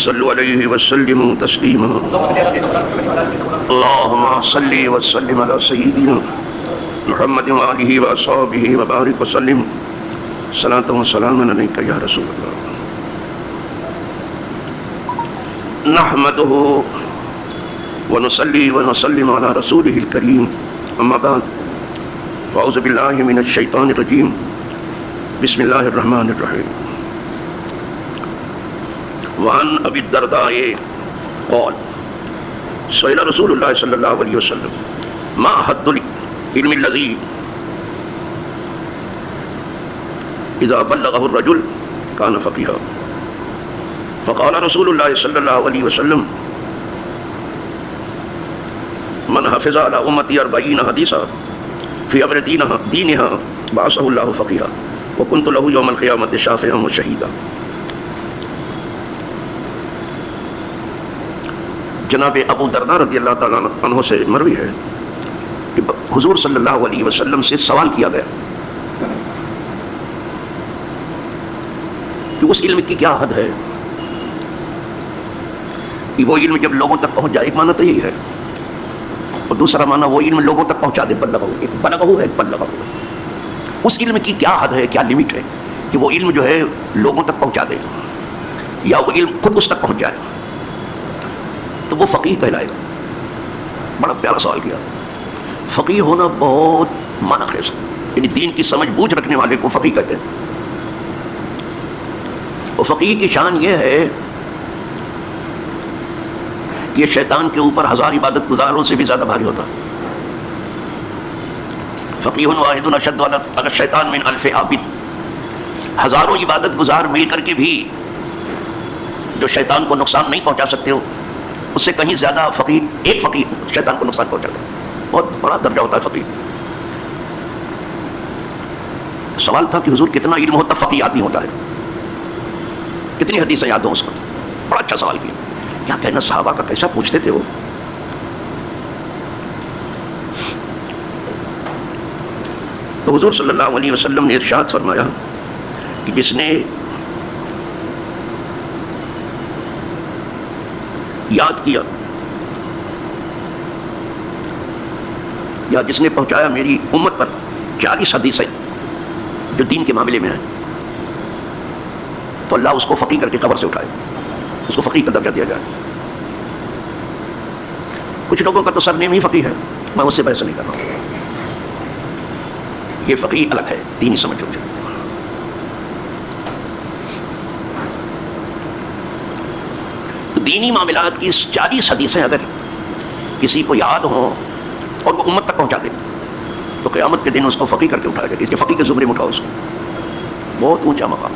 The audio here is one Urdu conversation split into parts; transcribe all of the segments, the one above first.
صلوا علیہ وسلموا تسلیما اللہم صلی وسلم علی سیدنا محمد وآلہ وصحبہ وبارک وسلم صلاۃ و سلام علیک یا رسول اللہ نحمدہ ونصلی ونسلم علی رسولہ الکریم اما بعد فاعوذ باللہ من الشیطان الرجیم بسم اللہ الرحمن الرحیم وعن ابی الدرداء قال سئل رسول اللہ صلی اللہ علیہ وسلم ما حد العلم الذی اذا بلغه الرجل كان فقیہا فقال رسول اللہ صلی اللہ علیہ وسلم من حفظ على امتی 40 حدیثا فی امر دینها بعثه اللہ فقیہا وکنت له یوم القیامة شافعا وشہیدا۔ جناب ابو درداء رضی اللہ تعالیٰ عنہ سے مروی ہے کہ حضور صلی اللہ علیہ وسلم سے سوال کیا گیا کہ اس علم کی کیا حد ہے کہ وہ علم جب لوگوں تک پہنچ جائے، ایک معنی تو یہی ہے، اور دوسرا معنی وہ علم لوگوں تک پہنچا دے، بلغہ، ایک بلغہ ہے، ایک بلغہ۔ اس علم کی کیا حد ہے، کیا لمٹ ہے کہ وہ علم جو ہے لوگوں تک پہنچا دے یا وہ علم خود اس تک پہنچ جائے تو وہ فقیہ کہلائے گا؟ بڑا پیارا سوال کیا۔ فقیہ ہونا بہت معنی خیز ہے، یعنی دین کی سمجھ بوجھ رکھنے والے کو فقیہ کہتے ہیں۔ اور فقیہ کی شان یہ ہے کہ یہ شیطان کے اوپر 1000 عبادت گزاروں سے بھی زیادہ بھاری ہوتا ہے۔ فقیہ واحد اشد علی الشیطان من 1000 عابد، ہزاروں عبادت گزار مل کر کے بھی جو شیطان کو نقصان نہیں پہنچا سکتے ہو، اس سے کہیں زیادہ فقیر، ایک فقیر شیطان کو نقصان پہنچاتا ہے۔ بہت بڑا درجہ ہوتا ہے فقیر۔ سوال تھا کہ حضور کتنا علم ہوتا فقیر آدمی ہوتا ہے، کتنی حدیثیں یاد ہوں اس کو؟ بڑا اچھا سوال کیا، کیا کہنا صحابہ کا، کیسا پوچھتے تھے وہ۔ تو حضور صلی اللہ علیہ وسلم نے ارشاد فرمایا کہ جس نے یاد کیا یا جس نے پہنچایا میری امت پر 40 حدیثیں جو دین کے معاملے میں ہیں، تو اللہ اس کو فقیہ کر کے قبر سے اٹھائے، اس کو فقیہ کا درجہ دیا جائے۔ کچھ لوگوں کا تو سرنیم ہی فقیہ ہے، میں اس سے بحث نہیں کر رہا ہوں، یہ فقیہ الگ ہے، دینی سمجھ ہو جائے۔ دینی معاملات کی 40 حدیثیں اگر کسی کو یاد ہوں اور وہ امت تک پہنچا دے تو قیامت کے دن اس کو فقیہ کر کے اٹھایا جائے، اس کے فقیہ کے زمرے میں اٹھاؤ اس کو، بہت اونچا مقام۔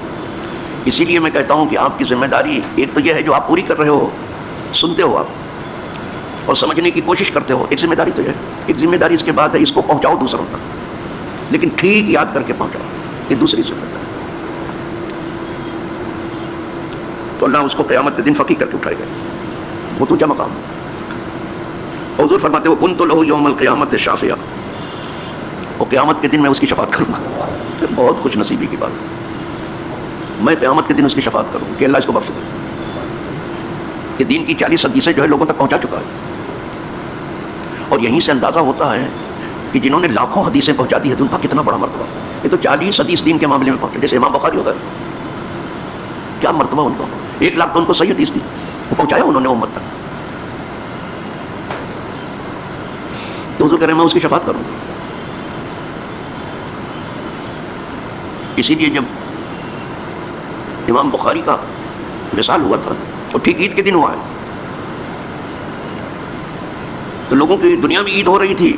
اسی لیے میں کہتا ہوں کہ آپ کی ذمہ داری ایک تو یہ ہے جو آپ پوری کر رہے ہو، سنتے ہو آپ اور سمجھنے کی کوشش کرتے ہو، ایک ذمہ داری تو یہ ہے، ایک ذمہ داری اس کے بعد ہے اس کو پہنچاؤ دوسروں تک، لیکن ٹھیک یاد کر کے پہنچاؤ، یہ دوسری ذمہ داری۔ تو اللہ اس کو قیامت کے دن فقیہ کر کے اٹھائے گا، بہت اونچا مقام۔ حضور فرماتے ہو کنت لہ یوم القیامۃ شافعا، اور قیامت کے دن میں اس کی شفاعت کروں گا۔ بہت خوش نصیبی کی بات ہے، میں قیامت کے دن اس کی شفاعت کروں کہ اللہ اس کو بخش دے، کہ دین کی 40 حدیثیں جو ہے لوگوں تک پہنچا چکا ہے۔ اور یہیں سے اندازہ ہوتا ہے کہ جنہوں نے لاکھوں حدیثیں پہنچا دی ہے تو ان کا کتنا بڑا مرتبہ۔ یہ تو 40 حدیث دین کے معاملے میں پہنچے، جیسے امام بخاری ہو گئے، کیا مرتبہ ان کو، 1 لاکھ تو ان کو صحیح حدیث دی، وہ پہنچایا انہوں نے امت تک۔ تو حضور کہہ رہے ہیں میں اس کی شفاعت کروں گا۔ اسی لیے جب امام بخاری کا وصال ہوا تھا اور ٹھیک عید کے دن ہوا ہے، تو لوگوں کی دنیا میں عید ہو رہی تھی،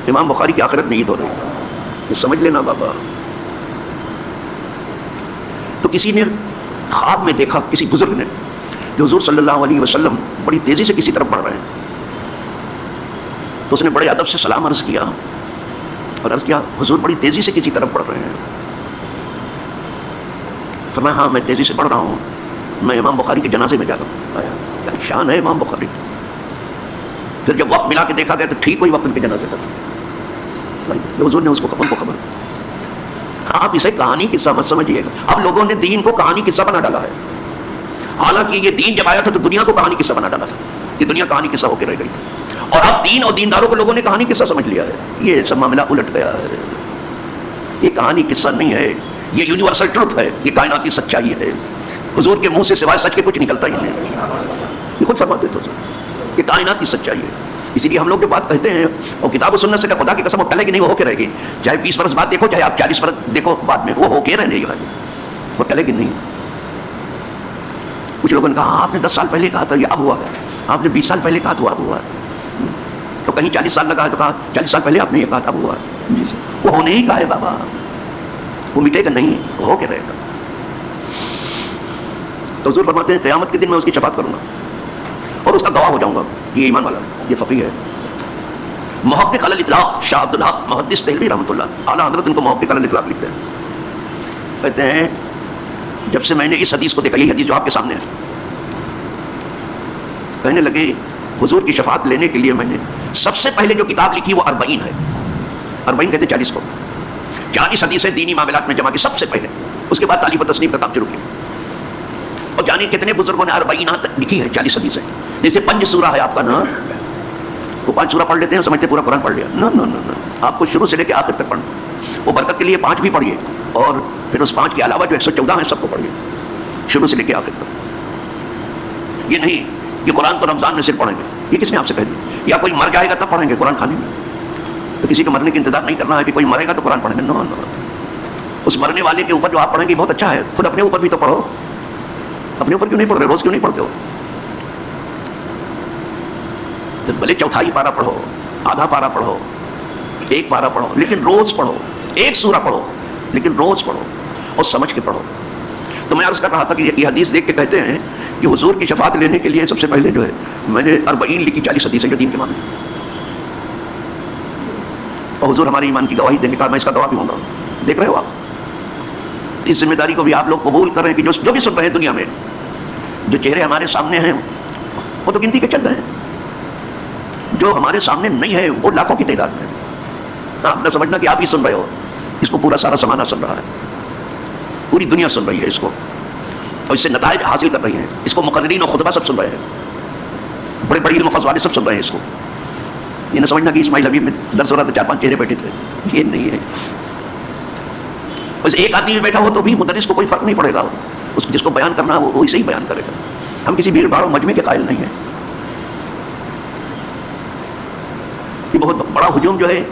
امام بخاری کی آخرت میں عید ہو رہی تھی، یہ سمجھ لینا بابا۔ تو کسی نے خواب میں دیکھا، کسی بزرگ نے، کہ حضور صلی اللہ علیہ وسلم بڑی تیزی سے کسی طرف بڑھ رہے ہیں، تو اس نے بڑے ادب سے سلام عرض کیا اور عرض کیا حضور بڑی تیزی سے کسی طرف بڑھ رہے ہیں؟ فرمایا ہاں میں تیزی سے بڑھ رہا ہوں، میں امام بخاری کے جنازے میں جا رہا ہوں۔ کیا شان ہے امام بخاری کی۔ پھر جب وقت ملا کے دیکھا گیا تو ٹھیک وہی وقت ان کے جنازے کا تھا، حضور نے اس کو خبر۔ آپ اسے کہانی قصہ مت سمجھیے گا، اب لوگوں نے دین کو کہانی قصہ بنا ڈالا ہے، حالانکہ یہ دین جب آیا تھا تو دنیا کو کہانی قصہ بنا ڈالا تھا، یہ دنیا کہانی قصہ ہو کے رہ گئی تھی، اور اب دین اور دینداروں کو لوگوں نے کہانی قصہ سمجھ لیا ہے. یہ سب معاملہ الٹ گیا ہے. یہ کہانی قصہ نہیں ہے، یہ یونیورسل ٹروتھ ہے، یہ کائناتی سچائی ہے. حضور کے منہ سے سوائے سچ کے کچھ نکلتا ہی نہیں. یہ خود فرماتے تھے یہ کائناتی سچائی ہے. اسی لیے ہم لوگ جو بات کہتے ہیں اور کتاب و سنت سے کہ خدا کی قسم وہ ٹلے گی نہیں، وہ ہو کے رہے گی. چاہے 20 برس بعد دیکھو، چاہے آپ 40 برس دیکھو بعد میں، وہ ہو کے رہنے گی، وہ ٹلے گی نہیں. کچھ لوگوں نے کہا آپ نے 10 سال پہلے کہا تھا یہ اب ہوا ہے، آپ نے 20 سال پہلے کہا تو اب ہوا ہے، تو کہیں 40 سال لگا ہے تو کہا 40 سال پہلے آپ نے یہ کہا تھا اب ہوا ہے. وہ ہونے ہی کا ہے بابا، وہ مٹے گا نہیں، وہ ہو کے رہے گا. تو حضور فرماتے ہیں قیامت کے دن میں اس کی شفاعت کروں گا اور اس کا گواہ ہو جاؤں گا. یہ ایمان والا، یہ فقیہ ہے. محقق علی الاطلاق شاہ عبد الحق محدث دہلوی رحمۃ اللہ اعلیٰ حضرت ان کو محقق علی الاطلاق لکھتے ہیں. کہتے ہیں جب سے میں نے اس حدیث کو دیکھا، یہ حدیث جو آپ کے سامنے ہے، کہنے لگے حضور کی شفاعت لینے کے لیے میں نے سب سے پہلے جو کتاب لکھی وہ 40 ہے. 40 کہتے ہیں 40 کو، 40 حدیثیں دینی معاملات میں جمع کی سب سے پہلے. اس کے بعد تالیف و تصنیف کا کام شروع کیا. اور جانے کتنے بزرگوں نے 40 تک لکھی ہے 40 حدیثیں. جیسے 5 سورہ ہے آپ کا نا، وہ 5 سورہ پڑھ لیتے ہیں سمجھتے پورا قرآن پڑھ لیا. نہ نہ نہ، آپ کو شروع سے لے کے آخر تک پڑھنا. وہ برکت کے لیے 5 بھی پڑھیے، اور پھر اس 5 کے علاوہ جو 114 ہیں سب کو پڑھیے شروع سے لے کے آخر تک. یہ نہیں یہ قرآن تو رمضان میں صرف پڑھیں گے، یہ کس نے آپ سے کہہ دیا؟ یا کوئی مر جائے گا تب پڑھیں گے قرآن کھانے میں؟ تو کسی کے مرنے کا انتظار نہیں کرنا ہے کہ کوئی مرے گا تو قرآن پڑھیں گے. نو نو، اس مرنے والے کے اوپر جو آپ پڑھیں گے بہت اچھا ہے، خود اپنے اوپر بھی تو پڑھو. اپنے اوپر کیوں نہیں پڑھ رہے؟ روز کیوں نہیں پڑھتے ہو؟ تو بھلے چوتھائی پارہ پڑھو، آدھا پارہ پڑھو، 1 پارہ پڑھو، لیکن روز پڑھو. 1 سورہ پڑھو لیکن روز پڑھو اور سمجھ کے پڑھو. تو میں عرض کر رہا تھا کہ یہ حدیث دیکھ کے کہتے ہیں کہ حضور کی شفاعت لینے کے لیے سب سے پہلے جو ہے میں نے 40 لکھی 40 حدیثیں جو دین کے معنی. اور حضور ہماری ایمان کی گواہی دینے کا میں اس کا گواہ بھی ہوں گا. دیکھ رہے ہو آپ؟ اس ذمہ داری کو بھی آپ لوگ قبول کریں کہ جو بھی سن رہے ہیں دنیا میں، جو چہرے ہمارے سامنے ہیں وہ تو گنتی کے چل رہے ہیں، جو ہمارے سامنے نہیں ہے وہ لاکھوں کی تعداد میں. آپ نہ سمجھنا کہ آپ ہی سن رہے ہو، اس کو پورا سارا زمانہ سن رہا ہے، پوری دنیا سن رہی ہے اس کو، اور اس سے نتائج حاصل کر رہی ہیں. اس کو مقررین اور خطبہ سب سن رہے ہیں، بڑے بڑے علم و فضل والے سب سن رہے ہیں اس کو. یہ نہ سمجھنا کہ اسماعیل حبیب میں درس ہو رہا تھا 4-5 چہرے بیٹھے تھے، یہ نہیں ہے. بس ایک آدمی بھی بیٹھا ہو تو بھی مدرس کو کوئی فرق نہیں پڑے گا، جس کو بیان کرنا وہ ویسے ہی بیان کرے گا. ہم کسی بھیڑ بھاڑ و مجمع کے قائل نہیں ہیں. یہ بہت بڑا ہجوم جو ہے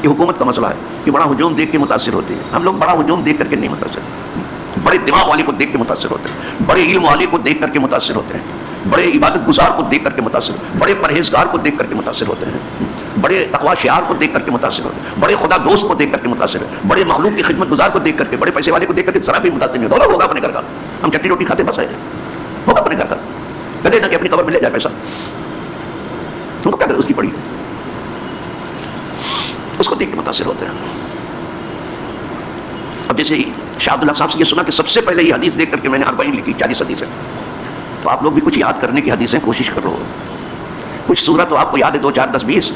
یہ حکومت کا مسئلہ ہے. یہ بڑا ہجوم دیکھ کے متاثر ہوتے ہیں. ہم لوگ بڑا ہجوم دیکھ کر کے نہیں متاثر، بڑے دماغ والے کو دیکھ کے متاثر ہوتے ہیں، بڑے علم والے کو دیکھ کر کے متاثر ہوتے ہیں، بڑے عبادت گزار کو دیکھ کر کے متاثر، بڑے پرہیزگار کو دیکھ کر کے متاثر ہوتے ہیں، بڑے تقوی شعار کو دیکھ کر کے متاثر ہوتے ہیں، بڑے خدا دوست کو دیکھ کر کے متاثر ہیں، بڑے مخلوق کی خدمت گزار کو دیکھ کر کے، بڑے پیسے والے کو دیکھ کر کے ذرا بھی متاثر نہیں ہوتا. ہوگا اپنے گھر کا، ہم چٹنی روٹی کھاتے بس ہے، ہوگا اپنے گھر کا. کہتے نہ کہ اپنی قبر میں لے جائے پیسہ، ہم کو کیا کرے اس کی پڑی ہے، اس کو دیکھ کے متاثر ہوتے ہیں. اب جیسے شاہ عبد الحق صاحب سے یہ سنا کہ سب سے پہلے یہ حدیث دیکھ کر کے میں نے 40 لکھی 40 حدیثیں. تو آپ لوگ بھی کچھ یاد کرنے کی حدیثیں کوشش کرو. کچھ سورہ تو آپ کو یاد ہے 2 4 10 20،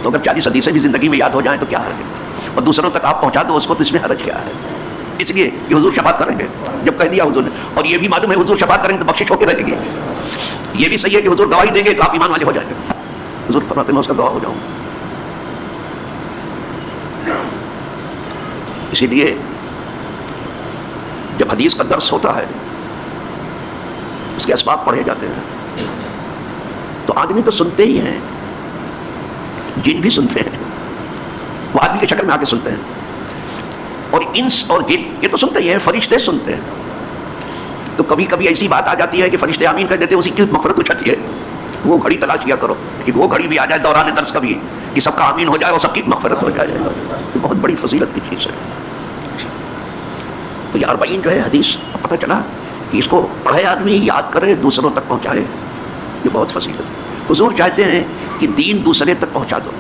تو اگر 40 حدیثیں بھی زندگی میں یاد ہو جائیں تو کیا حرج ہے، اور دوسروں تک آپ پہنچا دو اس کو، تو اس میں حرج کیا ہے. اس لیے کہ حضور شفاعت کریں گے جب کہہ دیا حضور نے، اور یہ بھی معلوم ہے حضور شفاعت کریں گے تو بخشش ہو کے رہے گی. یہ بھی صحیح ہے کہ حضور گواہی دیں گے تو آپ ایمان والے ہو جائیں گے. حضور فرماتے ہیں میں اس کا گواہ ہو جاؤں. اسی لیے جب حدیث کا درس ہوتا ہے اس کے اسباق پڑھے جاتے ہیں تو آدمی تو سنتے ہی ہیں، جن بھی سنتے ہیں، وہ آدمی کی شکل میں آ کے سنتے ہیں، اور انس اور جن یہ تو سنتے ہی ہیں، فرشتے سنتے ہیں. تو کبھی کبھی ایسی بات آ جاتی ہے کہ فرشتے آمین کہہ دیتے ہیں، اسی کی مغفرت ہو جاتی ہے. وہ گھڑی تلاش کیا کرو کہ وہ گھڑی بھی آ جائے دوران درس کبھی کہ سب کا آمین ہو جائے اور سب کی مغفرت ہو جائے. یہ بہت بڑی فضیلت کی چیز ہے. تو یہ 40 جو ہے حدیث پتہ چلا کہ اس کو پڑھے آدمی، یاد کرے، دوسروں تک پہنچائے، یہ بہت فضیلت ہے. حضور چاہتے ہیں کہ دین دوسرے تک پہنچا دو.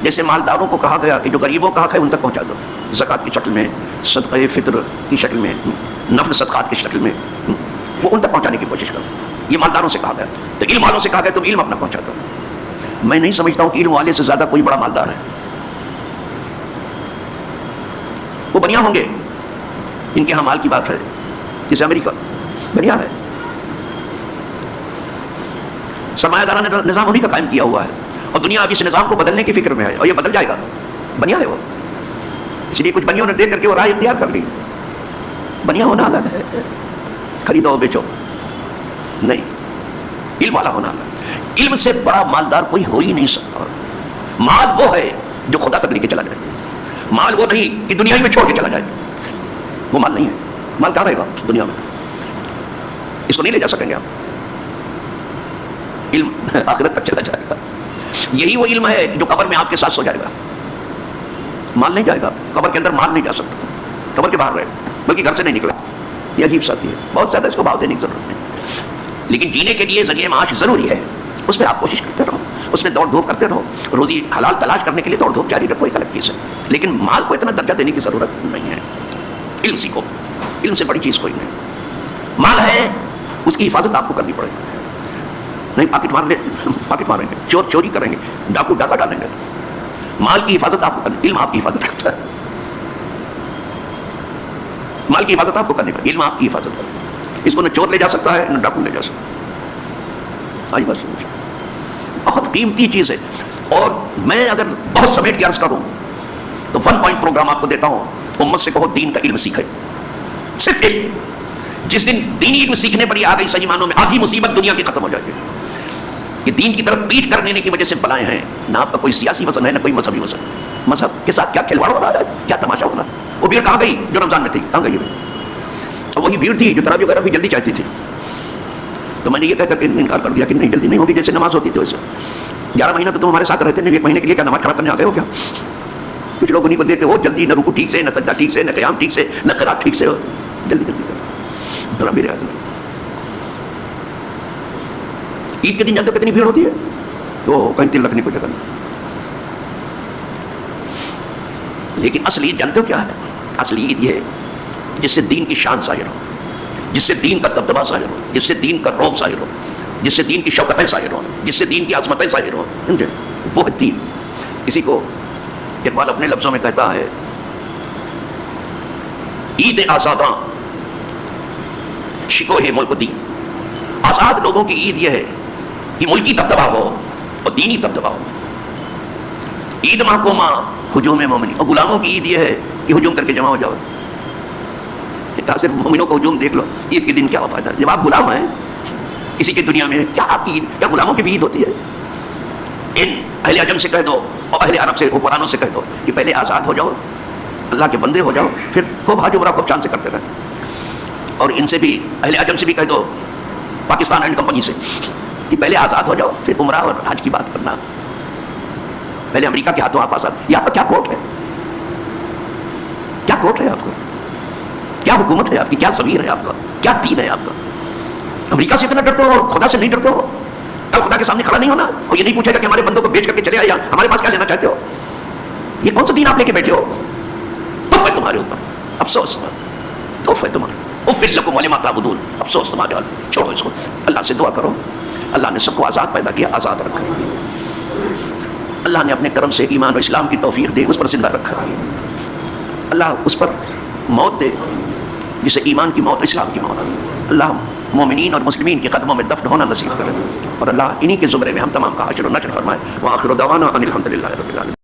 جیسے مالداروں کو کہا گیا کہ جو غریبوں کا حق ہے ان تک پہنچا دو، زکوٰۃ کی شکل میں، صدقہ فطر کی شکل میں، نفل صدقات کی شکل میں، وہ ان تک پہنچانے کی کوشش کرو. یہ مالداروں سے کہا گیا. تو علم والوں سے کہا گیا تم علم اپنا پہنچا دو. میں نہیں سمجھتا ہوں کہ علم والے سے زیادہ کوئی بڑا مالدار ہے. وہ بنیا ہوں گے، ان کے ہاں مال کی بات ہے، جیسے امریکہ بنیا ہے، سرمایہ دارانہ نظام انہیں کا قائم کیا ہوا ہے، اور دنیا اب اس نظام کو بدلنے کی فکر میں ہے، اور یہ بدل جائے گا. بنیا ہے وہ، اس لیے کچھ بنیوں نے دیکھ کر کے وہ رائے اختیار کر لی. بنیا ہونا الگ ہے، خریدو بیچو نہیں، علم والا ہونا الگ. علم سے بڑا مالدار کوئی ہو ہی نہیں سکتا. مال وہ ہے جو خدا تک لے کے چلا جائے، مال وہ نہیں کہ دنیا میں چھوڑ کے چلا جائے. وہ مال نہیں ہے. مال کہاں رہے گا دنیا میں؟ اس کو نہیں لے جا سکیں گے آپ. علم آخرت تک چلا جائے گا. یہی وہ علم ہے جو قبر میں آپ کے ساتھ سو جائے گا. مال نہیں جائے گا قبر کے اندر، مال نہیں جا سکتا، قبر کے باہر رہے گا، بلکہ گھر سے نہیں نکلا. یہ عجیب ساتھی ہے، بہت زیادہ اس کو بھاؤ دینے کی ضرورت نہیں. لیکن جینے کے لیے ذریعہ معاش ضروری ہے، اس میں آپ کوشش کرتے رہو، اس میں دوڑ دھوپ کرتے رہو. روزی حلال تلاش کرنے کے لیے دوڑ دھوپ جاری رکھو، ایک الگ چیز ہے. لیکن مال کو اتنا درجہ دینے کی ضرورت نہیں ہے. علم سیکھو، علم سے بڑی چیز کوئی نہیں. مال ہے، اس کی حفاظت آپ کو کرنی پڑے گی. نہیں پاکٹ ماریں گے، چور چوری کریں گے، ڈاکو ڈاکہ ڈالیں گے. مال کی حفاظت آپ کو کرنی، علم آپ کی حفاظت کرتا ہے. مال کی حفاظت آپ کو کرنی پڑے، علم آپ کی حفاظت کرتا ہے. اس کو نہ چور لے جا سکتا ہے نہ ڈاکو لے جا سکتا. آج بس بہت قیمتی چیز ہے. اور میں اگر بہت سمیٹ کے عرض کروں تو 1 پوائنٹ پروگرام آپ کو دیتا ہوں. امت سے کہو دین کا علم سیکھے، صرف ایک. جس دن دینی علم سیکھنے پر یہ آ گئی، صحیح معنوں میں آدھی مصیبت دنیا کی ختم ہو جائے گی. یہ دین کی طرف پیٹ کر لینے کی وجہ سے بلائیں ہیں. نہ آپ کا کوئی سیاسی وزن ہے نہ کوئی مذہبی وزن. مذہب کے ساتھ کیا کھلواڑ ہو رہا ہے، کیا تماشا ہو رہا ہے. وہ بھیڑ کہاں گئی جو رمضان میں تھی؟ کہاں گئی؟ اور وہی بھیڑ تھی جو تراویح وغیرہ بھی جلدی چاہتی تھی. تو میں نے یہ کہہ کر کے انکار کر دیا کہ نہیں، جلدی نہیں ہوگی. جیسے نماز ہوتی تو ویسے 11 مہینہ تو تم ہمارے ساتھ رہتے ہیں، 1 مہینے کے لیے کیا نماز کھڑا کرنے آ گئے ہو کیا؟ کچھ لوگ انہیں کو دیکھ کے وہ جلدی نہ رکو ٹھیک سے، نہ سجدہ ٹھیک سے، نہ قیام ٹھیک سے، نہ قرات ٹھیک سے. جلدی ذرا میرے آدمی. عید کے دن جانتے ہو کتنی بھیڑ ہوتی ہے؟ وہ کہیں تل رکھنے کو جگہ نہیں. لیکن اصل عید جانتے ہو کیا ہے؟ اصل عید یہ ہے جس سے دین کی شان ظاہر ہو، جس سے دین کا دبدبہ ظاہر ہو، جس سے دین کا رعب ظاہر ہو، جس سے دین کی شوکتیں ظاہر ہو، جس سے دین کی عظمتیں ظاہر ہو. سمجھے؟ وہ ہے دین. اسی کو اقبال اپنے لفظوں میں کہتا ہے، عید آزاداں شکوہ ملک دین. آزاد لوگوں کی عید یہ ہے کہ ملکی دبدبہ ہو اور دینی دبدبہ ہو. عید محکومہ ہجوم مومنی. اور غلاموں کی عید یہ ہے کہ ہجوم کر کے جمع ہو جاؤ. صرف مومنوں کو ہجوم دیکھ لو. عید کے دن کیا فائدہ جب آپ غلام ہیں کسی کی دنیا میں؟ کیا آپ کی عید، کیا غلاموں کی بھی عید ہوتی ہے؟ ان اہل عجم سے کہہ دو اور اہل عرب سے، حکمرانوں سے کہہ دو کہ پہلے آزاد ہو جاؤ، اللہ کے بندے ہو جاؤ، پھر خوب حج عمرہ خوب چاند سے کرتے رہے. اور ان سے بھی، اہل عجم سے بھی کہہ دو، پاکستان اینڈ کمپنی سے، کہ پہلے آزاد ہو جاؤ پھر عمرہ اور حج کی بات کرنا. پہلے امریکہ کے ہاتھوں آپ آزاد. یہ آپ کا کیا کوٹ ہے؟ کیا کوٹ ہے آپ کا؟ کیا حکومت ہے آپ کی؟ کیا ضمیر ہے آپ کا؟ کیا دین ہے آپ کا؟ امریکہ سے اتنا ڈرتے ہو اور خدا سے نہیں ڈرتے ہو؟ کل خدا کے سامنے کھڑا نہیں ہونا اور یہ نہیں پوچھے گا کہ ہمارے بندوں کو بیچ کر کے چلے آیا، ہمارے پاس کیا لینا چاہتے ہو؟ یہ کون سا دین آپ لے کے بیٹھے ہو؟ تحفہ ہے تمہارے اوپر، افسوس. تحفہ ہے تمہارے. اف لکم ولما تعبدون. افسوس تمہارے حال. چھوڑو اس کو. اللہ سے دعا کرو. اللہ نے سب کو آزاد پیدا کیا، آزاد رکھا. اللہ نے اپنے کرم سے ایمان و اسلام کی توفیق دے، اس پر زندہ رکھا. اللہ اس پر موت دے جسے ایمان کی موت، اسلام کی موت. اللہ مومنین اور مسلمین کے قدموں میں دفن ہونا نصیب کرے، اور اللہ انہی کے زمرے میں ہم تمام کا حشر و نشر فرمائے. وآخر دعوانا ان الحمد للہ رب العالمین.